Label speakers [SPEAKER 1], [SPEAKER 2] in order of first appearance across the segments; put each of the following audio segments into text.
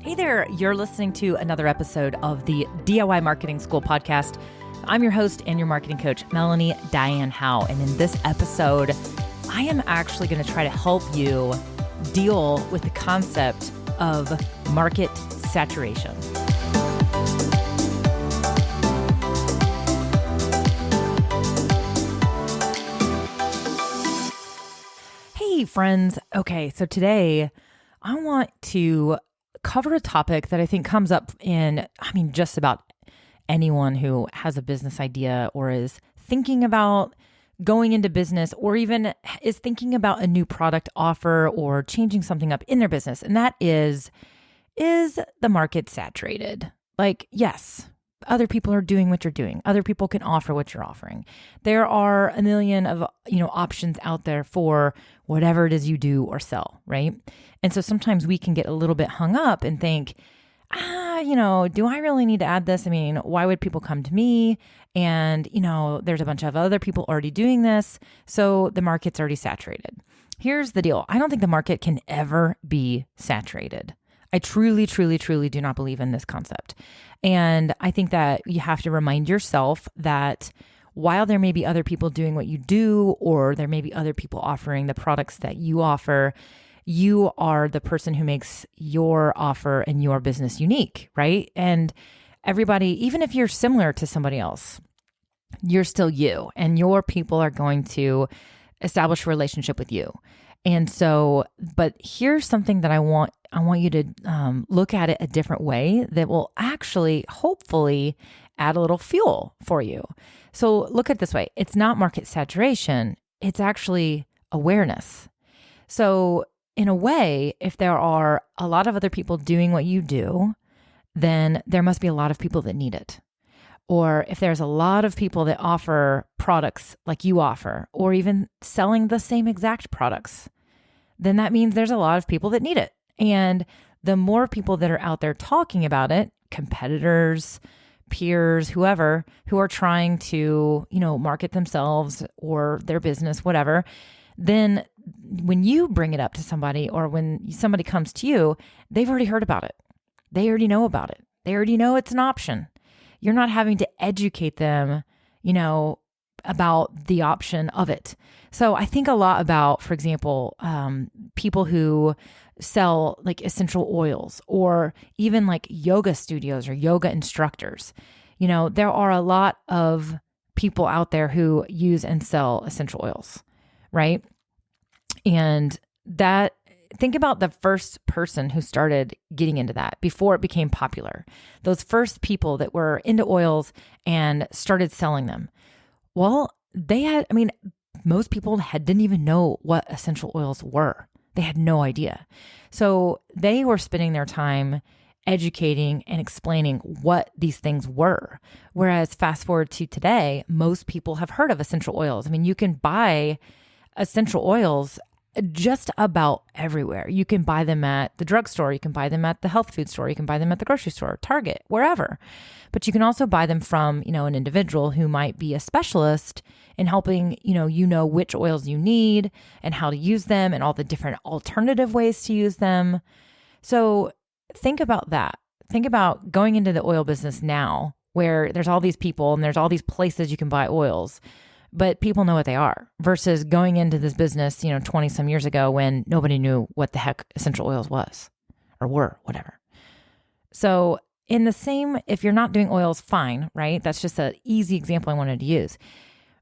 [SPEAKER 1] Hey there, you're listening to another episode of the DIY Marketing School podcast. I'm your host and your marketing coach, Melanie Diane Howe. And in this episode, I am actually going to try to help you deal with the concept of market saturation. Hey friends. Okay, so today I want to cover a topic that I think comes up in, just about anyone who has a business idea or is thinking about going into business or even is thinking about a new product offer or changing something up in their business. And that is the market saturated? Like, yes, other people are doing what you're doing. Other people can offer what you're offering. There are a million of, options out there for whatever it is you do or sell, right? And so sometimes we can get a little bit hung up and think, do I really need to add this? Why would people come to me? And, there's a bunch of other people already doing this. So the market's already saturated. Here's the deal. I don't think the market can ever be saturated. I truly, truly, truly do not believe in this concept. And I think that you have to remind yourself that while there may be other people doing what you do, or there may be other people offering the products that you offer, you are the person who makes your offer and your business unique, right? And everybody, even if you're similar to somebody else, you're still you, and your people are going to establish a relationship with you. And so, but here's something that I want you to look at it a different way that will actually, hopefully, add a little fuel for you. So look at it this way. It's not market saturation. It's actually awareness. So in a way, if there are a lot of other people doing what you do, then there must be a lot of people that need it. Or if there's a lot of people that offer products like you offer, or even selling the same exact products, then that means there's a lot of people that need it. And the more people that are out there talking about it, competitors, peers, whoever, who are trying to, market themselves or their business, whatever, then when you bring it up to somebody, or when somebody comes to you, they've already heard about it. They already know about it. They already know it's an option. You're not having to educate them, about the option of it. So I think a lot about, for example, people who sell like essential oils, or even like yoga studios or yoga instructors. There are a lot of people out there who use and sell essential oils, right? And think about the first person who started getting into that before it became popular. Those first people that were into oils and started selling them. Well, most people didn't even know what essential oils were. They had no idea. So they were spending their time educating and explaining what these things were. Whereas fast forward to today, most people have heard of essential oils. You can buy essential oils just about everywhere. You can buy them at the drugstore. You can buy them at the health food store. You can buy them at the grocery store, Target, wherever. But you can also buy them from, an individual who might be a specialist in helping, which oils you need and how to use them and all the different alternative ways to use them. So think about that. Think about going into the oil business now, where there's all these people and there's all these places you can buy oils, but people know what they are, versus going into this business, 20 some years ago when nobody knew what the heck essential oils was or were, whatever. So in the same, if you're not doing oils, fine, right? That's just an easy example I wanted to use.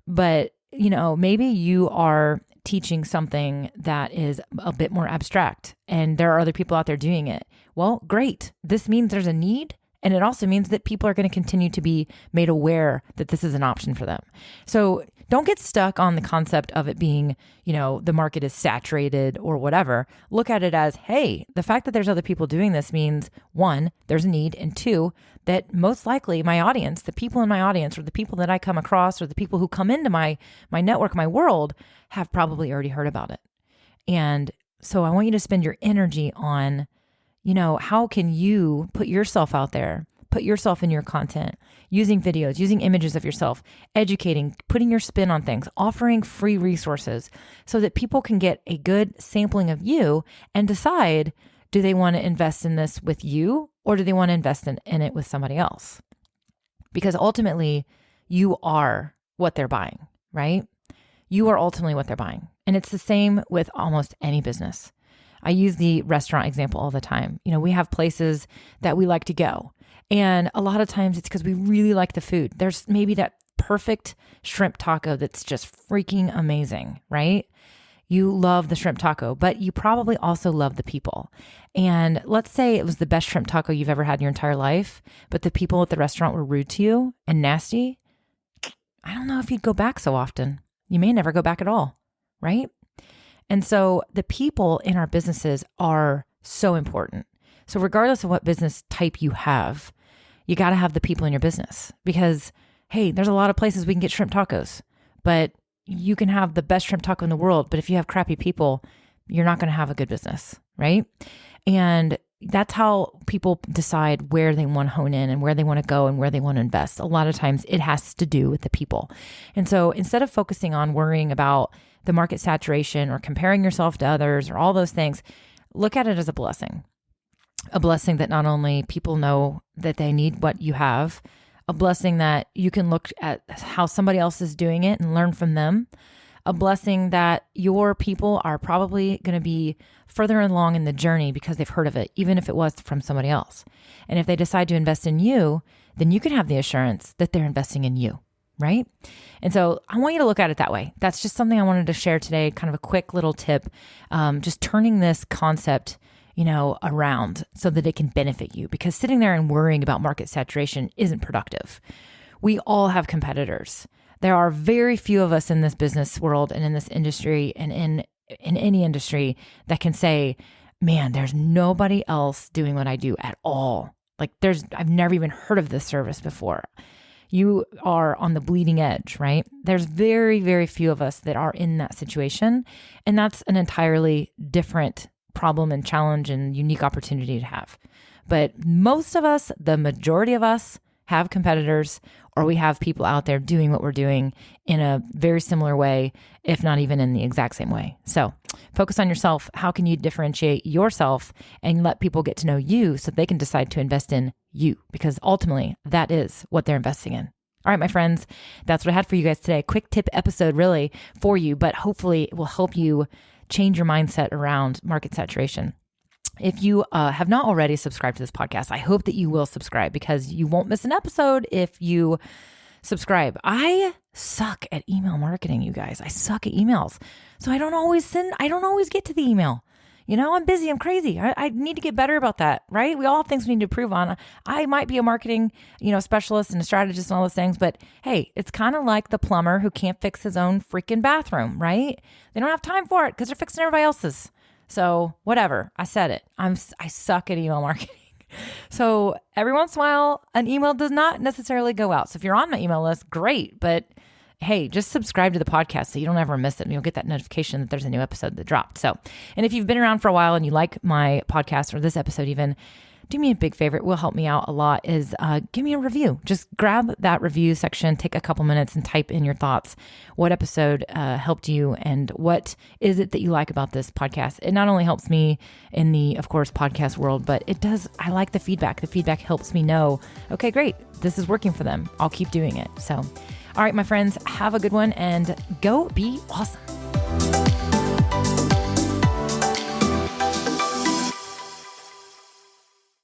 [SPEAKER 1] But, maybe you are teaching something that is a bit more abstract and there are other people out there doing it. Well, great. This means there's a need. And it also means that people are going to continue to be made aware that this is an option for them. So don't get stuck on the concept of it being, the market is saturated or whatever. Look at it as, hey, the fact that there's other people doing this means, one, there's a need, and two, that most likely my audience, the people in my audience, or the people that I come across, or the people who come into my network, my world, have probably already heard about it. And so I want you to spend your energy on, how can you put yourself out there, put yourself in your content, using videos, using images of yourself, educating, putting your spin on things, offering free resources so that people can get a good sampling of you and decide, Do they want to invest in this with you, or do they want to invest in it with somebody else? Because ultimately, you are what they're buying, right? You are ultimately what they're buying. And it's the same with almost any business. I use the restaurant example all the time. We have places that we like to go. And a lot of times it's because we really like the food. There's maybe that perfect shrimp taco that's just freaking amazing, right? You love the shrimp taco, but you probably also love the people. And let's say it was the best shrimp taco you've ever had in your entire life, but the people at the restaurant were rude to you and nasty. I don't know if you'd go back so often. You may never go back at all, right? And so the people in our businesses are so important. So regardless of what business type you have, you got to have the people in your business because, hey, there's a lot of places we can get shrimp tacos, but you can have the best shrimp taco in the world. But if you have crappy people, you're not going to have a good business, right? And that's how people decide where they want to hone in and where they want to go and where they want to invest. A lot of times it has to do with the people. And so instead of focusing on worrying about the market saturation or comparing yourself to others or all those things, look at it as a blessing that not only people know that they need what you have, a blessing that you can look at how somebody else is doing it and learn from them, a blessing that your people are probably going to be further along in the journey because they've heard of it, even if it was from somebody else. And if they decide to invest in you, then you can have the assurance that they're investing in you, right? And so I want you to look at it that way. That's just something I wanted to share today, kind of a quick little tip, just turning this concept around so that it can benefit you, because sitting there and worrying about market saturation isn't productive. We all have competitors. There are very few of us in this business world and in this industry and in any industry that can say, man, there's nobody else doing what I do at all. Like I've never even heard of this service before. You are on the bleeding edge, right? There's very, very few of us that are in that situation. And that's an entirely different problem and challenge and unique opportunity to have. But most of us, the majority of us, have competitors, or we have people out there doing what we're doing in a very similar way, if not even in the exact same way. So focus on yourself. How can you differentiate yourself and let people get to know you so they can decide to invest in you? Because ultimately, that is what they're investing in. All right, my friends, that's what I had for you guys today. Quick tip episode really for you, but hopefully it will help you change your mindset around market saturation. If you have not already subscribed to this podcast, I hope that you will subscribe because you won't miss an episode if you subscribe. I suck at email marketing, you guys. I suck at emails. So I don't always get to the email. I'm busy. I'm crazy. I need to get better about that, right? We all have things we need to improve on. I might be a marketing, specialist and a strategist and all those things, but hey, it's kind of like the plumber who can't fix his own freaking bathroom, right? They don't have time for it because they're fixing everybody else's. So whatever, I said it. I suck at email marketing. So every once in a while, an email does not necessarily go out. So if you're on my email list, great. But hey, just subscribe to the podcast so you don't ever miss it and you'll get that notification that there's a new episode that dropped. So, and if you've been around for a while and you like my podcast or this episode even, do me a big favor. It will help me out a lot is give me a review. Just grab that review section, take a couple minutes and type in your thoughts. What episode helped you and what is it that you like about this podcast? It not only helps me in the, of course, podcast world, but I like the feedback. The feedback helps me know, okay, great. This is working for them. I'll keep doing it. So, all right, my friends, have a good one and go be awesome.